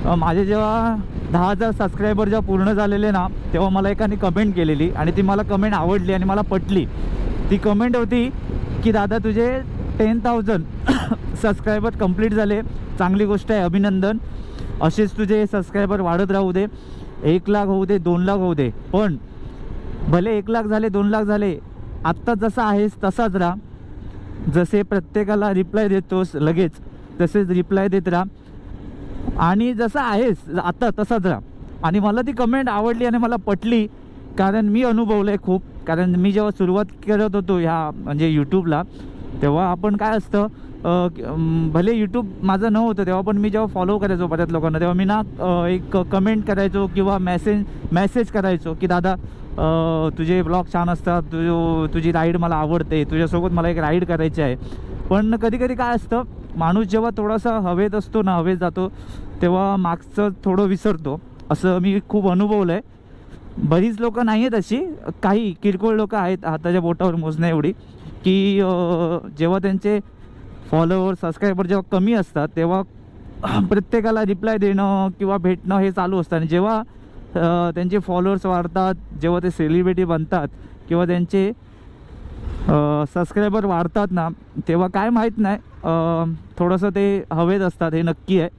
माझे जेव्हा 10,000 सबस्क्रायबर जेव्हा पूर्ण झालेले ना, तेव्हा मला एकाने कमेंट केलेली आणि ती मला कमेंट आवडली आणि मला पटली. ती कमेंट होती की दादा तुझे 10,000 सबस्क्रायबर कंप्लीट झाले, चांगली गोष्ट आहे, अभिनंदन. असेच तुझे सबस्क्रायबर वाढत राहू दे, 1 लाख होऊ दे, 2 लाख होऊ दे, पण भले 1 लाख झाले, 2 लाख झाले, आत्ता जसा आहेस तसाच राहा. जसे प्रत्येकाला रिप्लाय देतोस लगेच, तसेच रिप्लाय देत राहा आणि जसं आहेस आता तसाच राहा. आणि मला ती कमेंट आवडली आणि मला पटली, कारण मी अनुभवलं आहे खूप. कारण मी जेव्हा सुरुवात करत होतो ह्या म्हणजे यूट्यूबला, तेव्हा आपण काय असतं, भले यूट्यूब माझं नव्हतं तेव्हा, पण मी जेव्हा फॉलो करायचो बऱ्याच लोकांना, तेव्हा मी ना एक कमेंट करायचो किंवा मेसेज करायचो की दादा तुझे ब्लॉग छान असतात, तुझी राईड मला आवडते, तुझ्यासोबत मला एक राईड करायची आहे. पण कधी कधी काय असतं, माणूस जेव्हा थोडासा हवेत असतो ना, हवेत जातो, तेव्हा मागचं थोडं विसरतो. असं मी खूप अनुभवलं आहे. बरीच लोकं नाही आहेत अशी, काही किरकोळ लोकं आहेत हाताच्या बोटावर मोजण्या एवढी, की जेव्हा त्यांचे फॉलोअर सबस्क्रायबर जेव्हा कमी असतात तेव्हा प्रत्येकाला रिप्लाय देणं किंवा भेटणं हे चालू असतं. आणि जेव्हा त्यांचे फॉलोअर्स वाढतात, जेव्हा ते सेलिब्रिटी बनतात किंवा त्यांचे सबस्क्रायबर वाढतात ना, तेव्हा काय माहीत नाही, थोडंसं ते हवेत असतात, हे नक्की आहे.